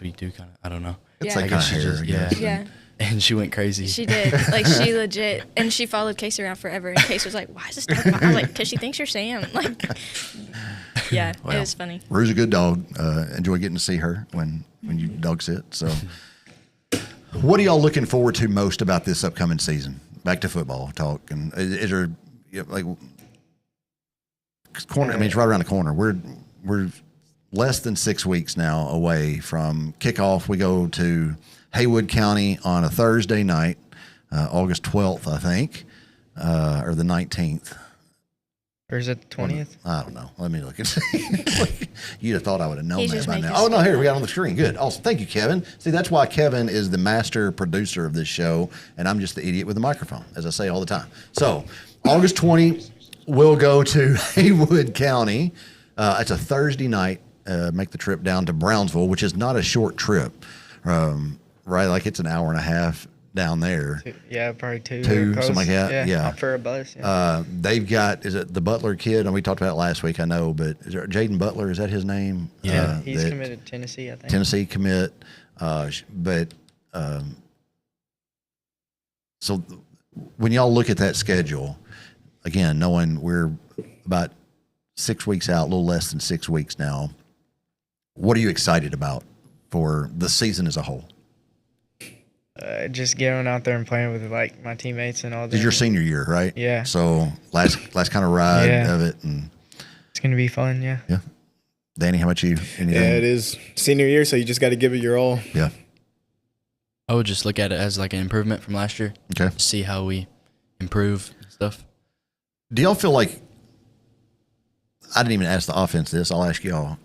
we do kind of, I don't know. It's Yeah. like I kind guess of she hair, just, I guess. Yeah. And she went crazy. She did. Like, she legit, and she followed Case around forever. And Case was like, "Why is this dog?" I was like, "Because she thinks you're Sam." Like, yeah, Well, it was funny. Rue's a good dog. Enjoy getting to see her when you dog sit. So, what are y'all looking forward to most about this upcoming season? Back to football talk. And is there like corner? I mean, it's right around the corner. We're less than 6 weeks now away from kickoff. We go to Haywood County on a Thursday night, August 12th, I think, or the 19th. Or is it the 20th? I don't know. Let me look and see. You'd have thought I would have known He's that just by making now. Oh, no, stuff here we got it up. on the screen. Good. Awesome. Thank you, Kevin. See, that's why Kevin is the master producer of this show, and I'm just the idiot with the microphone, as I say all the time. So, August 20th, we'll go to Haywood County. It's a Thursday night. Make the trip down to Brownsville, which is not a short trip, right? Like it's an hour and a half down there. Yeah, probably two. Something like that. Yeah. For a bus. Yeah. They've got, is it the Butler kid? And we talked about it last week, I know, but is there Jaden Butler? Is that his name? Yeah, he's that committed to Tennessee, I think. Tennessee commit. So when y'all look at that schedule, again, knowing we're about 6 weeks out, a little less than 6 weeks now, what are you excited about for the season as a whole? Just getting out there and playing with like my teammates and all that. This is your senior year, right? Yeah. So last kind of ride of it, and it's gonna be fun. Yeah. yeah. Danny, how about you? Anything? Yeah, it is senior year, so you just got to give it your all. Yeah. I would just look at it as like an improvement from last year. Okay. See how we improve and stuff. Do y'all feel like, I didn't even ask the offense this, I'll ask y'all.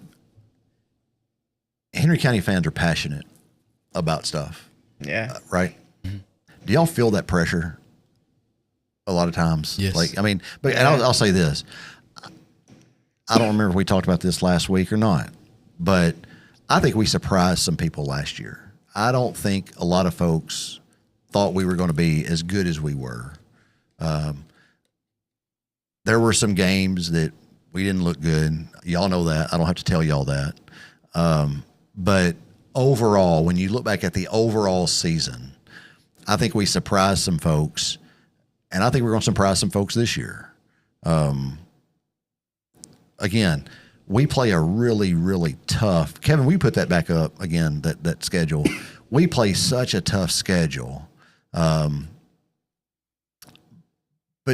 Henry County fans are passionate about stuff, Yeah. right? Mm-hmm. Do y'all feel that pressure a lot of times? Yes. Like, I mean, but and I'll say this. I don't remember if we talked about this last week or not, but I think we surprised some people last year. I don't think a lot of folks thought we were going to be as good as we were. There were some games that we didn't look good. Y'all know that. I don't have to tell y'all that. But overall, when you look back at the overall season, I think we surprised some folks, and I think we're going to surprise some folks this year. Again, we play a really, really tough. Kevin, we put that back up again, that schedule. We play such a tough schedule. But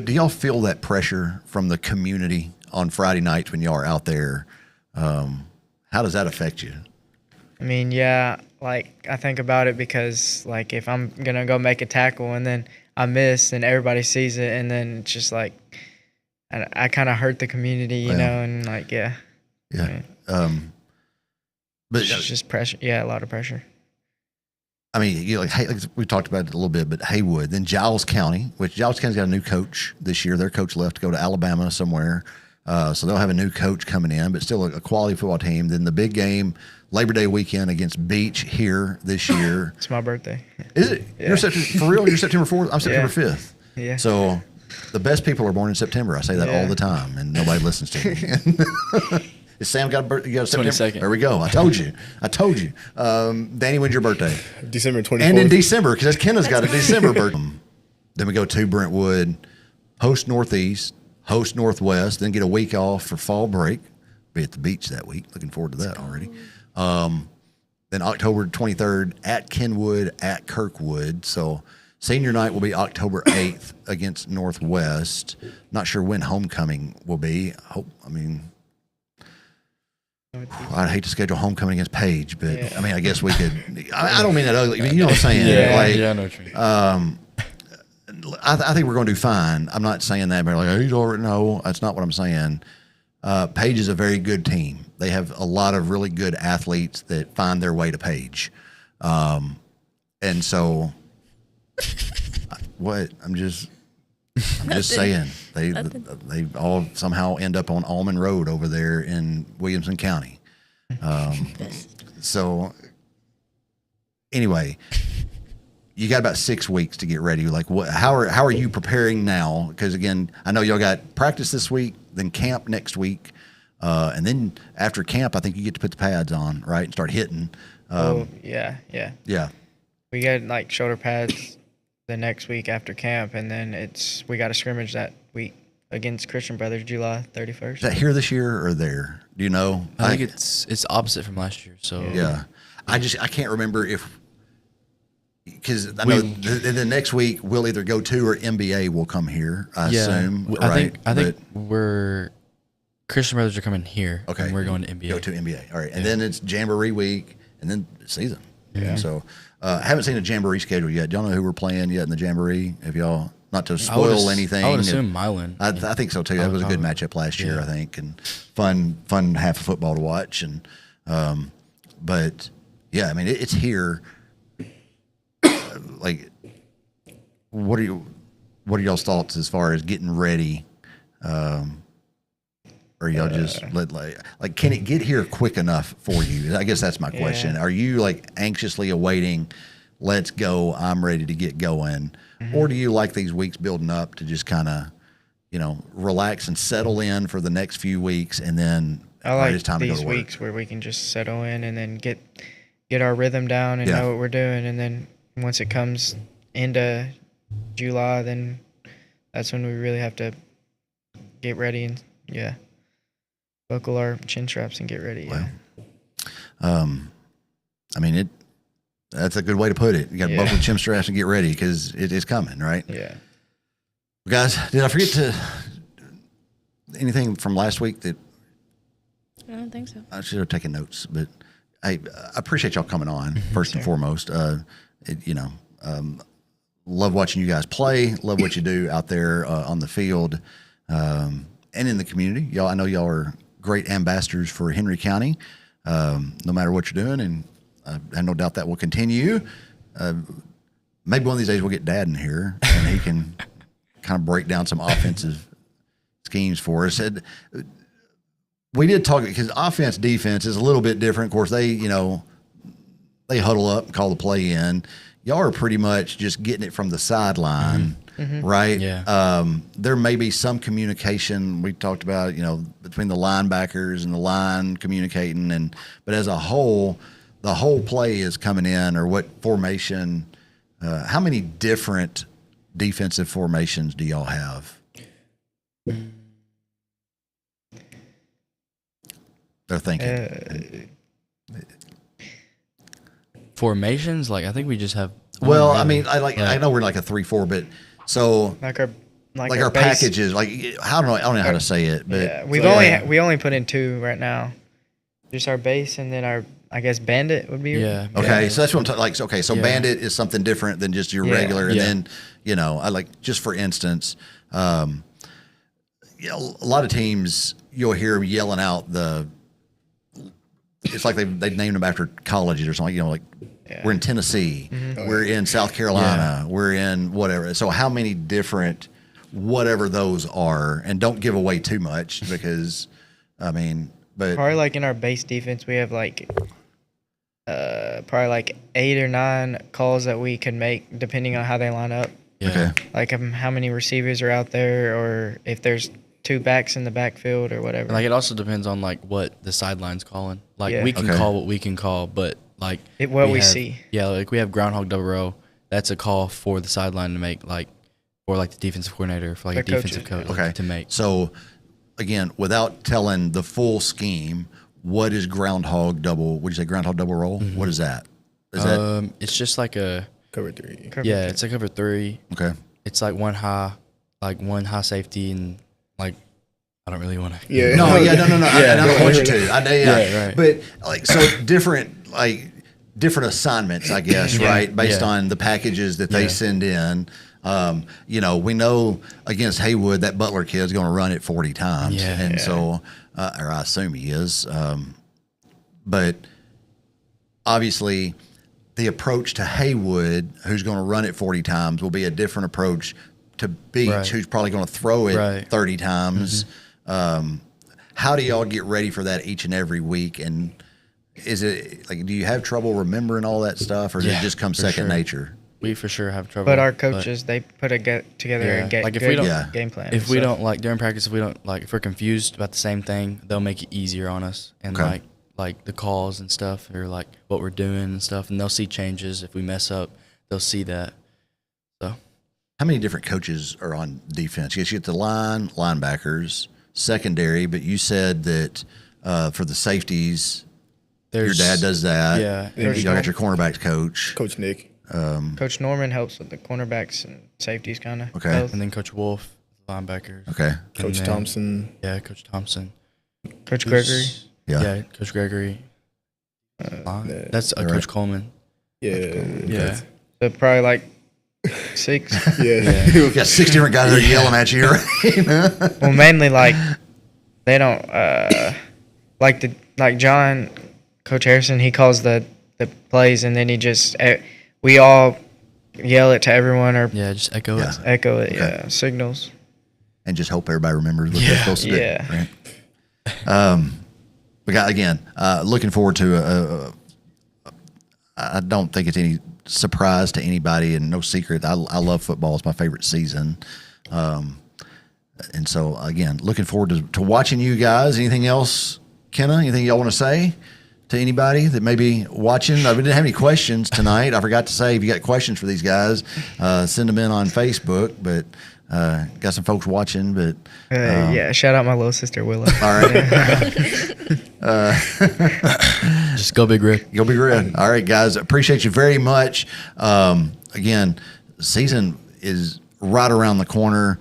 do y'all feel that pressure from the community on Friday nights when y'all are out there? How does that affect you? I mean, yeah, like I think about it because like if I'm gonna go make a tackle and then I miss and everybody sees it, and then it's just like I kind of hurt the community, you know, and like Yeah. But it's just pressure. Yeah, a lot of pressure. I mean, you know, like we talked about it a little bit, but Haywood, then Giles County, which Giles County's got a new coach this year. Their coach left to go to Alabama somewhere. So they'll have a new coach coming in, but still a quality football team. Then the big game, Labor Day weekend against Beach here this year. It's my birthday. Is it? Yeah. You're for real? You're September 4th? I'm September 5th. Yeah. So the best people are born in September. I say that all the time, and nobody listens to me. Is Sam got a birthday? You got a September? 22nd. There we go. I told you. Danny, when's your birthday? December 24th. And in December, because Kenna's got a December birthday. Then we go to Brentwood, host Northeast, host Northwest, then get a week off for fall break. Be at the beach that week. Looking forward to that already. Then October 23rd at Kenwood, at Kirkwood. So senior night will be October 8th against Northwest. Not sure when homecoming will be. I'd hate to schedule homecoming against Page, but I mean, I guess we could. I don't mean that ugly. I mean, you know what I'm saying? Yeah, I know what you mean. I think we're going to do fine. I'm not saying that, but like, he's already, no, that's not what I'm saying. Page is a very good team. They have a lot of really good athletes that find their way to Page. And so, what? I'm just saying they all somehow end up on Almond Road over there in Williamson County. So anyway, you got about 6 weeks to get ready. Like, how are you preparing now? Because again, I know y'all got practice this week, then camp next week, and then after camp, I think you get to put the pads on, right, and start hitting. Yeah. Yeah. We got like shoulder pads the next week after camp, and then we got a scrimmage that week against Christian Brothers, July 31st. Is that here this year or there? Do you know? I think it's opposite from last year. So yeah. I can't remember because I know the next week we'll either go to or NBA will come here. I assume. Right? I think we're Christian Brothers are coming here. Okay, and we're going to NBA. Go to NBA. All right, and then it's Jamboree week, and then season. Yeah. So haven't seen a Jamboree schedule yet. Do y'all know who we're playing yet in the Jamboree? If y'all not to spoil anything, I would assume Milan. I think so too. That was a good matchup last year, I think, and fun half of football to watch. And but yeah, I mean it's here. Like, what are y'all's thoughts as far as getting ready? Or y'all just like can it get here quick enough for you? I guess that's my question. Are you like anxiously awaiting, let's go, I'm ready to get going? Or do you like these weeks building up to just kind of, relax and settle in for the next few weeks, and then I like it's time these to go to work? weeks where we can just settle in and then get our rhythm down and know what we're doing, and then once it comes into July, then that's when we really have to get ready and buckle our chin straps and get ready. Well, I mean that's a good way to put it. You got to buckle chin straps and get ready because it is coming, right? Yeah. Guys, did I forget anything from last week that I don't think so. I should have taken notes, but I appreciate y'all coming on first and foremost. Love watching you guys play. Love what you do out there on the field and in the community. I know y'all are great ambassadors for Henry County, no matter what you're doing, and I have no doubt that will continue. Maybe one of these days we'll get Dad in here and he can kind of break down some offensive schemes for us. We did talk because offense, defense is a little bit different. Of course, they huddle up and call the play in. Y'all are pretty much just getting it from the sideline, right? Yeah. There may be some communication we talked about, between the linebackers and the line communicating, but as a whole, the whole play is coming in. Or what formation? How many different defensive formations do y'all have? They're thinking. Formations, like I think we just have. Well, I mean, I know we're like a 3-4, but so Like our base, packages, I don't know how to say it, but we only put in 2 right now, just our base and then our Bandit would be. Yeah. Okay, so that's what I'm talking. Like, okay, so Bandit is something different than just your regular, and then I like just for instance, a lot of teams you'll hear them yelling out it's like they named them after colleges or something. We're in Tennessee, we're in South Carolina, we're in whatever. So how many different whatever those are, and don't give away too much because, but probably like in our base defense we have like probably like 8 or 9 calls that we can make depending on how they line up. Yeah. Okay. Like how many receivers are out there, or if there's 2 backs in the backfield or whatever. Like it also depends on like what the sideline's calling. Like we can call what we can call, but like we see. Yeah, like we have groundhog double row. That's a call for the sideline to make, like for like the defensive coordinator, for like a defensive coach to make. So again, without telling the full scheme, what is groundhog double? Would you say groundhog double roll? What is that? It's just like a cover 3. It's a cover 3. Okay. It's like one high safety, and like I don't really want to. Yeah. No. I don't want you to. Right. But like so different assignments, I guess, right? Based on the packages that they send in. We know against Haywood that Butler kid's going to run it 40 times, so or I assume he is. But obviously, the approach to Haywood, who's going to run it 40 times, will be a different approach to Beach, who's probably going to throw it 30 times. How do y'all get ready for that each and every week? And is it like, do you have trouble remembering all that stuff, or does it just come second nature? we for sure have trouble. But our coaches, they put together a like if good we don't, game plan. If we don't like during practice, if we're confused about the same thing, they'll make it easier on us and like the calls and stuff, or like what we're doing and stuff, and they'll see changes if we mess up. They'll see that. So, how many different coaches are on defense? You get the linebackers, secondary, but you said that for the safeties, your dad does that. Yeah, you got your cornerbacks coach, Coach Nick. Coach Norman helps with the cornerbacks and safeties, kind of. Okay, and then Coach Wolf, linebackers. Okay, Coach Thompson. Yeah, Coach Thompson. Coach Gregory. Yeah, Coach Gregory. That's Coach Coleman. Yeah. So probably like 6. Yeah. You got 6 different guys that are yelling at you, right? Well, mainly like they don't like John, Coach Harrison. He calls the plays, and then he just we all yell it to everyone or just echo it. Echo it. Yeah, signals. And just hope everybody remembers what they're supposed to do. Yeah. Right? We got again. Looking forward to. I don't think it's any surprise to anybody, and no secret. I love football. It's my favorite season, and so again, looking forward to watching you guys. Anything else, Kenna? Anything y'all want to say to anybody that may be watching? I didn't have any questions tonight. I forgot to say, if you got questions for these guys, send them in on Facebook. But got some folks watching. But yeah, shout out my little sister Willow. All right. Just go Big Red. Go Big Red. All right, guys. Appreciate you very much. Again, season is right around the corner.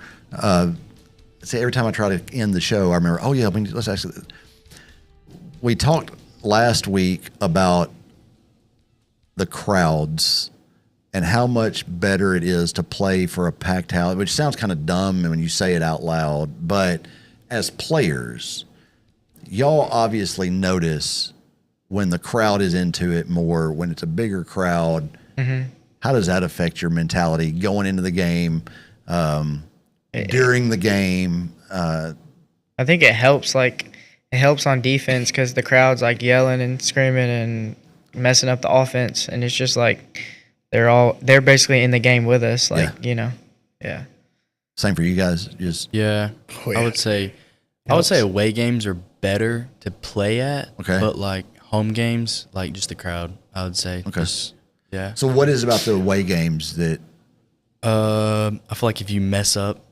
See, every time I try to end the show, I remember, let's actually. We talked last week about the crowds and how much better it is to play for a packed house, which sounds kind of dumb when you say it out loud, but as players, y'all obviously notice when the crowd is into it more, when it's a bigger crowd. Mm-hmm. How does that affect your mentality going into the game, during the game? I think it helps. It helps on defense because the crowd's like yelling and screaming and messing up the offense, and it's just like they're basically in the game with us. Yeah. Same for you guys. I would say away games are better to play at. Okay. But like home games, like just the crowd, I would say. Okay. Yeah. So what is about the away games that? I feel like if you mess up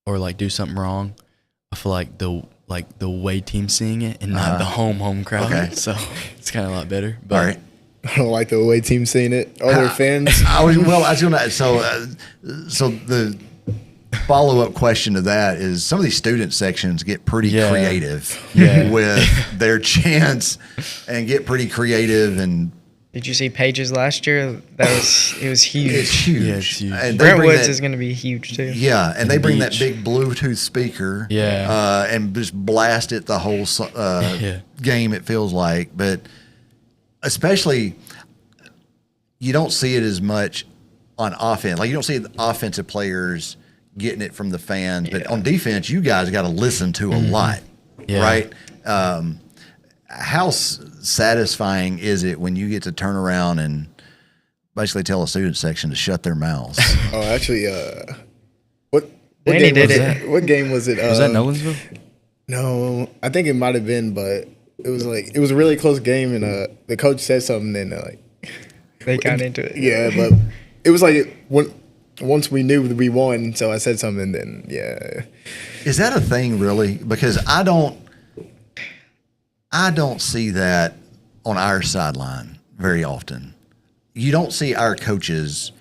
or like do something wrong, I feel like the away team seeing it and not the home crowd. Okay. So it's kind of a lot better. But all right. I don't like the away team seeing it. Are there fans? So the follow-up question to that is some of these student sections get pretty creative with their chants and get pretty creative. And did you see Page's last year? It was huge. It's huge. Yeah, it's huge. And Brentwood's is going to be huge too. Yeah, and they bring that big Bluetooth speaker. Yeah. And just blast it the whole game. It feels like, but especially you don't see it as much on offense. Like you don't see the offensive players getting it from the fans, but on defense, you guys got to listen to a lot, right? How satisfying is it when you get to turn around and basically tell a student section to shut their mouths? Oh, actually, what Danny game did was it. it? What game was it? was that Nolensville? No, I think it might have been, but it was a really close game, and the coach said something, and they got into it. Yeah, but it was like once we knew that we won, so I said something, then Is that a thing, really? Because I don't see that on our sideline very often. You don't see our coaches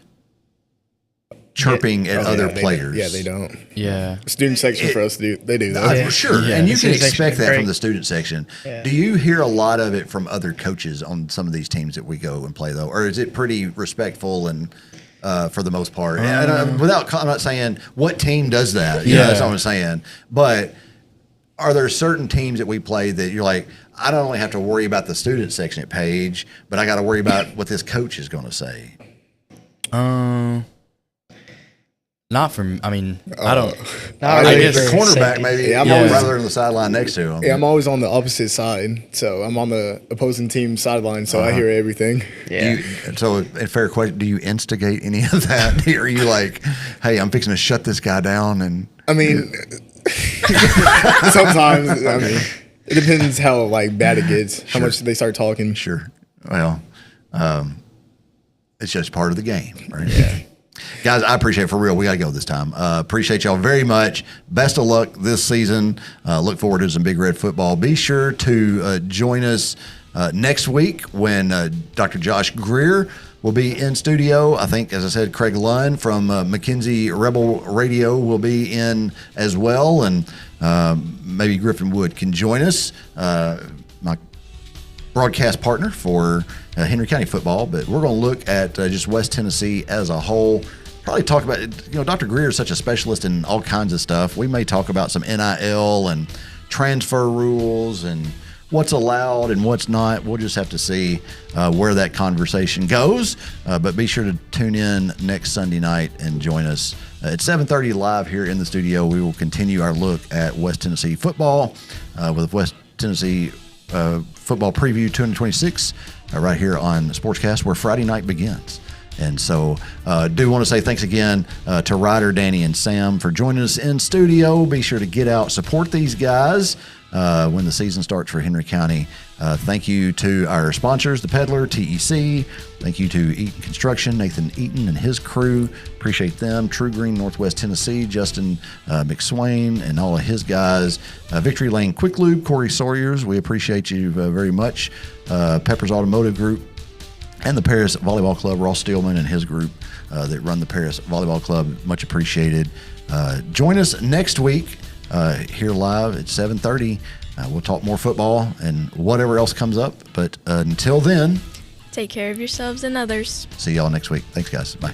chirping at other players. They don't. Yeah. Student section for us, they do that. Sure, Yeah. and you can Student section expect is that great. from the student section. Yeah. Do you hear a lot of it from other coaches on some of these teams that we go and play, though? Or is it pretty respectful and for the most part? And I'm not saying what team does that. That's not what I'm saying. But are there certain teams that we play that you're like, I don't only have to worry about the student section at Page, but I got to worry about what this coach is going to say? Not from. I mean, I don't. Not I really guess for Cornerback, safety. maybe. Yeah, I'm always- rather than the sideline next to him. Yeah, I'm always on the opposite side, so I'm on the opposing team sideline, so I hear everything. Yeah. So, a fair question: do you instigate any of that? Are you like, "Hey, I'm fixing to shut this guy down"? And I mean, sometimes. I mean, it depends how like bad it gets, how much they start talking. sure, well, it's just part of the game, right? Yeah. Guys, I appreciate it for real. We got to go this time. Appreciate y'all very much. Best of luck this season. Look forward to some Big Red football. Be sure to join us next week when Dr. Josh Greer will be in studio. I think, as I said, Craig Lunn from McKenzie Rebel Radio will be in as well, and maybe Griffin Wood can join us. My broadcast partner for Henry County football, but we're going to look at just West Tennessee as a whole. Probably talk about, Dr. Greer is such a specialist in all kinds of stuff. We may talk about some NIL and transfer rules and what's allowed and what's not. We'll just have to see where that conversation goes. But be sure to tune in next Sunday night and join us at 7:30 live here in the studio. We will continue our look at West Tennessee football with West Tennessee Football Preview 226 right here on SportsCast, where Friday night begins. And so do want to say thanks again to Ryder, Danny, and Sam for joining us in studio. Be sure to get out, support these guys when the season starts for Henry County. Thank you to our sponsors, The Peddler, TEC. Thank you to Eaton Construction, Nathan Eaton and his crew. Appreciate them. True Green, Northwest Tennessee, Justin McSwain and all of his guys. Victory Lane Quick Lube, Corey Sawyers. We appreciate you very much. Peppers Automotive Group and the Paris Volleyball Club, Ross Steelman and his group that run the Paris Volleyball Club. Much appreciated. Join us next week here live at 7:30. We'll talk more football and whatever else comes up. But until then, Take care of yourselves and others. see y'all next week. Thanks, guys. Bye.